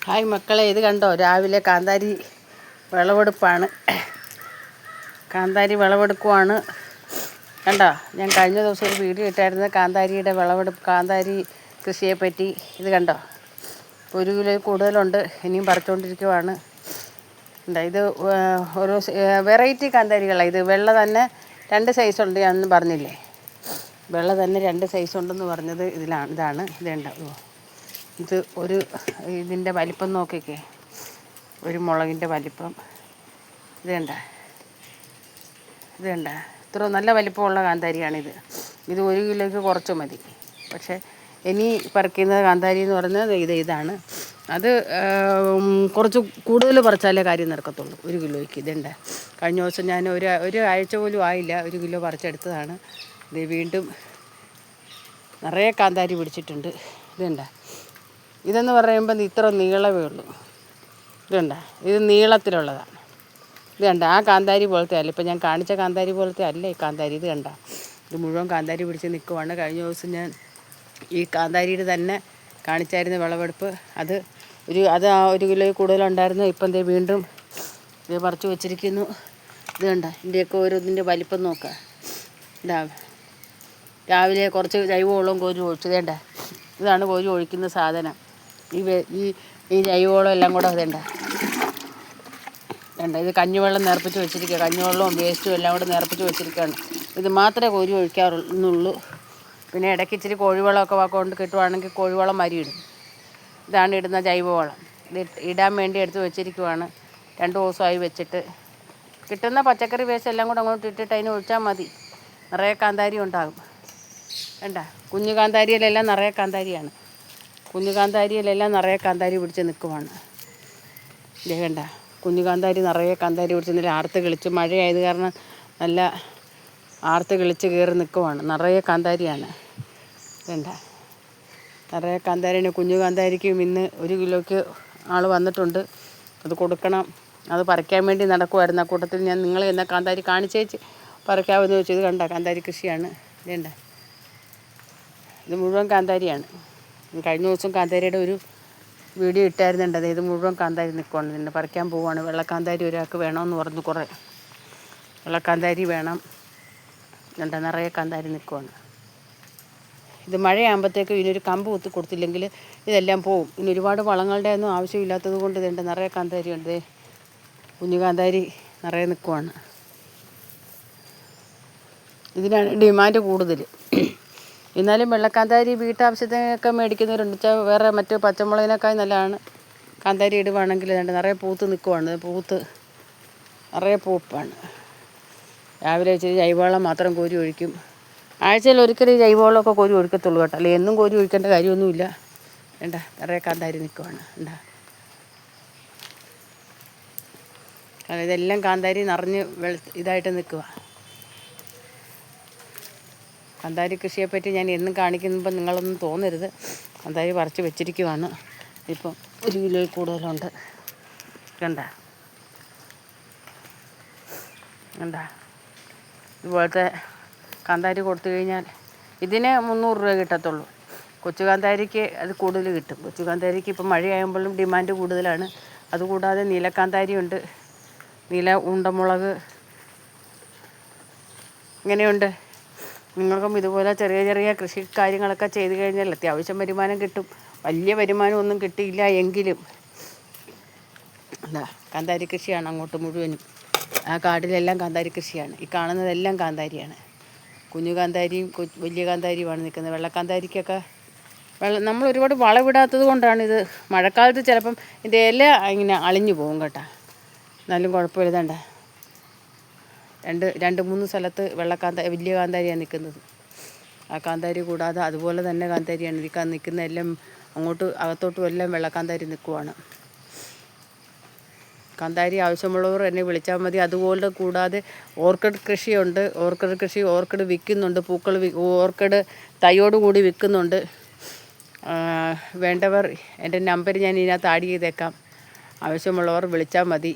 Hi മക്കളെ, ഇത് കണ്ടോ? രാവിലെ കാന്താരി വിളവെടുപ്പാണ്. കാന്താരി വിളവെടുക്കുവാണ്. കണ്ടോ? ഞാൻ കഴിഞ്ഞ ദിവസം ഒരു വീഡിയോ ഇട്ടായിരുന്നു കാന്താരിയുടെ കാന്താരി കൃഷിയെപ്പറ്റി. ഇത് കണ്ടോ? 1 കിലോ കൂടുതലുണ്ട്. ഇനിയും പറിച്ചുകൊണ്ടിരിക്കുവാണ്. ഇത് ഓരോ വെറൈറ്റി കാന്താരികളാണ്. ഇത് വെള്ള തന്നെ 2 സൈസുണ്ട്. ഞാനൊന്നും പറഞ്ഞില്ലേ? വെള്ള തന്നെ 2 സൈസുണ്ടെന്ന് പറഞ്ഞത് ഇതാണ്. ഇതുണ്ടാവുമോ? ഇത് ഇതിൻ്റെ വലിപ്പം നോക്കിക്കേ. ഒരു മുളകിൻ്റെ വലിപ്പം ഇത് കണ്ട ഇത്ര നല്ല വലിപ്പമുള്ള കാന്താരിയാണിത്. ഇത് 1 കിലോയ്ക്ക് കുറച്ച് മതി. പക്ഷേ ഇനി പറിക്കുന്ന കാന്താരി എന്ന് പറയുന്നത് ഇതാണ്. അത് കുറച്ച് കൂടുതൽ പറിച്ചാലേ കാര്യം നടക്കത്തുള്ളൂ. 1 കിലോയ്ക്ക് ഇതുണ്ട്. കഴിഞ്ഞ ദിവസം ഞാൻ ഒരു ആഴ്ച പോലും ആയില്ല 1 കിലോ പറിച്ചെടുത്തതാണ്. ഇത് വീണ്ടും നിറയെ കാന്താരി പിടിച്ചിട്ടുണ്ട്. ഇതുണ്ട്. ഇതെന്ന് പറയുമ്പോൾ ഇത്ര നീളമേ ഉള്ളൂ. ഇതുണ്ട്. ഇത് നീളത്തിലുള്ളതാണ്. ഇത് കണ്ട ആ കാന്താരി പോലത്തെ അല്ല. ഇപ്പം ഞാൻ കാണിച്ച കാന്താരി പോലത്തെ അല്ല ഈ കാന്താരി. ഇത് കണ്ട, ഇത് മുഴുവൻ കാന്താരി പിടിച്ച് നിൽക്കുവാണ്. കഴിഞ്ഞ ദിവസം ഞാൻ ഈ കാന്താരിയുടെ തന്നെ കാണിച്ചായിരുന്നു വിളവെടുപ്പ്. അത് ആ 1 കിലോയിൽ കൂടുതലുണ്ടായിരുന്നു. ഇപ്പം ദേ വീണ്ടും ഇത് പറിച്ച് വെച്ചിരിക്കുന്നു. ഇത് കണ്ട, ഇതിൻ്റെയൊക്കെ ഓരോന്നിൻ്റെ വലിപ്പം നോക്കുക. രാവിലെ കുറച്ച് ജൈവവളം കോരി ഒഴിച്ചു. ഇതാണ് കോരി ഒഴിക്കുന്ന സാധനം. ഈ ജൈവവളം എല്ലാം കൂടെ വേണ്ട. ഇത് കഞ്ഞിവെള്ളം നേർപ്പിച്ച് വെച്ചിരിക്കുക. കഞ്ഞിവെള്ളവും വേസ്റ്റും എല്ലാം കൂടെ നേർപ്പിച്ച് വെച്ചിരിക്കുകയാണ്. ഇത് മാത്രമേ കോരി ഒഴിക്കാറുള്ളൂ. പിന്നെ ഇടയ്ക്ക് ഇച്ചിരി കോഴിവളമൊക്കെ കൊണ്ട് കിട്ടുവാണെങ്കിൽ കോഴിവളം ഇടും. ഇതാണ് ഇടുന്ന ജൈവവളം. ഇത് ഇടാൻ വേണ്ടി എടുത്ത് വെച്ചിരിക്കുവാണ്. 2 ദിവസമായി വെച്ചിട്ട്. കിട്ടുന്ന പച്ചക്കറി വേസ്റ്റ് എല്ലാം കൂടെ അങ്ങോട്ട് ഇട്ടിട്ട് അതിന് ഒഴിച്ചാൽ മതി. നിറയെ കാന്താരി ഉണ്ടാകും. കുഞ്ഞു കാന്താരിയിലെല്ലാം നിറയെ കാന്താരിയാണ്. കുഞ്ഞു കാന്താരിയിലെല്ലാം നിറയെ കാന്താരി പിടിച്ച് നിൽക്കുവാണ്. കണ്ട, കുഞ്ഞു കാന്താരി നിറയെ കാന്താരി പിടിച്ച് നല്ല ആർത്ത് കിളിച്ച്, മഴയായത് കാരണം നല്ല ആർത്ത് കിളിച്ച് കയറി നിൽക്കുവാണ്. നിറയെ കാന്താരിയാണ്. നിറയെ കാന്താരിയാണ്. കുഞ്ഞു കാന്താരിക്കും ഇന്ന് 1 കിലോയ്ക്ക് ആൾ വന്നിട്ടുണ്ട്. അത് കൊടുക്കണം. അത് പറിക്കാൻ വേണ്ടി നടക്കുമായിരുന്നു. ആ കൂട്ടത്തിൽ ഞാൻ നിങ്ങളെ എന്നാ കാന്താരി കാണിച്ചേച്ച് പറിക്കാമെന്ന് ചോദിച്ചു. ഇത് കണ്ട, കാന്താരി കൃഷിയാണ്. ഇത് മുഴുവൻ കാന്താരിയാണ്. കഴിഞ്ഞ ദിവസം കാന്താരിയുടെ ഒരു വീഡിയോ ഇട്ടായിരുന്നുണ്ട്. ഇത് മുഴുവൻ കാന്താരി നിൽക്കുവാണ്. ഇതിൻ്റെ പറിക്കാൻ പോവുകയാണ്. വെള്ളക്കാന്താരി ഒരാൾക്ക് വേണമെന്ന് പറഞ്ഞു. കുറേ വെള്ളക്കാന്താരി വേണം. നിറയെ കാന്താരി നിൽക്കുവാണ്. ഇത് മഴയാകുമ്പോഴത്തേക്കും ഇതിനൊരു കമ്പ് കുത്തി കൊടുത്തില്ലെങ്കിൽ ഇതെല്ലാം പോവും. ഇനി ഒരുപാട് വളങ്ങളുടെ ഒന്നും ആവശ്യമില്ലാത്തത് കൊണ്ട് നിറയെ കാന്താരി ഉണ്ട്. കുഞ്ഞു കാന്താരി നിറയെ നിൽക്കുവാണ്. ഇതിനാണ് ഡിമാൻഡ് കൂടുതൽ. എന്നാലും വെള്ളക്കാന്താരി വീട്ടാവശ്യത്തിനൊക്കെ മേടിക്കുന്നവരുണ്ട്. വേറെ മറ്റ് പച്ചമുളകിനേക്കാൾ നല്ലതാണ് കാന്താരി ഇടുവാണെങ്കിൽ. നിറയെ പൂത്ത് നിൽക്കുവാണ്. നിറയെ പൂപ്പാണ്. രാവിലെ ഇച്ചിരി ജൈവവളം മാത്രം കോരി ഒഴിക്കും. ആഴ്ചയിൽ ഒരിക്കലും ജൈവവളമൊക്കെ കോരി ഒഴിക്കത്തുള്ളൂ കേട്ടോ. അല്ലെങ്കിൽ എന്നും കോരി ഒഴിക്കേണ്ട കാര്യമൊന്നുമില്ല. നിറയെ കാന്താരി നിൽക്കുവാണ്. ഇതെല്ലാം കാന്താരി നിറഞ്ഞ് ഇതായിട്ട് നിൽക്കുക. കാന്താരി കൃഷിയെപ്പറ്റി ഞാൻ എന്നും കാണിക്കുമ്പോൾ നിങ്ങളൊന്നും തോന്നരുത്. കാന്താരി പറിച്ച് വെച്ചിരിക്കുവാണ്. ഇപ്പം 1 കിലോയിൽ കൂടുതലുണ്ട്. ഇതുപോലത്തെ കാന്താരി കൊടുത്തു കഴിഞ്ഞാൽ ഇതിന് 300 രൂപ കിട്ടത്തുള്ളൂ. കൊച്ചു കാന്താരിക്ക് അത് കൂടുതൽ കിട്ടും. കൊച്ചു കാന്താരിക്ക് ഇപ്പം മഴയാകുമ്പോഴും ഡിമാൻഡ് കൂടുതലാണ്. അതുകൂടാതെ നീലക്കാന്താരിയുണ്ട്. നീല ഉണ്ടമുളക്. ഇങ്ങനെയുണ്ട്. നിങ്ങൾക്കും ഇതുപോലെ ചെറിയ ചെറിയ കൃഷി കാര്യങ്ങളൊക്കെ ചെയ്ത് കഴിഞ്ഞാൽ അത്യാവശ്യം വരുമാനം കിട്ടും. വലിയ വരുമാനമൊന്നും കിട്ടിയില്ല എങ്കിലും കാന്താരി കൃഷിയാണ് അങ്ങോട്ട് മുഴുവനും. ആ കാട്ടിലെല്ലാം കാന്താരി കൃഷിയാണ്. ഈ കാണുന്നതെല്ലാം കാന്താരിയാണ്. കുഞ്ഞു കാന്താരിയും വലിയ കാന്താരിയുമാണ് നിൽക്കുന്നത്. വെള്ളക്കാന്താരിക്കൊക്കെ നമ്മൾ ഒരുപാട് വളമിടാത്തത് കൊണ്ടാണിത്. മഴക്കാലത്ത് ചിലപ്പം ഇതിൻ്റെ ഇല ഇങ്ങനെ അളിഞ്ഞു പോകും കേട്ടോ. എന്നാലും കുഴപ്പമില്ല. 2-3 സ്ഥലത്ത് വലിയ കാന്താരിയാണ് നിൽക്കുന്നത്. ആ കാന്താരി കൂടാതെ അതുപോലെ തന്നെ കാന്താരിയാണ് നിൽക്കുന്ന എല്ലാം. അങ്ങോട്ട് അകത്തോട്ടും എല്ലാം വെള്ളക്കാന്താരി നിൽക്കുവാണ്. കാന്താരി ആവശ്യമുള്ളവർ എന്നെ വിളിച്ചാൽ മതി. അതുപോലെ കൂടാതെ ഓർക്കിഡ് കൃഷിയുണ്ട്. ഓർക്കിഡ് വിൽക്കുന്നുണ്ട്. ഓർക്കിഡ് തൈയോട് കൂടി വിൽക്കുന്നുണ്ട്. വേണ്ടവർ എൻ്റെ നമ്പർ ഞാൻ ഇതിനകത്ത് ആഡ് ചെയ്തേക്കാം. ആവശ്യമുള്ളവർ വിളിച്ചാൽ മതി.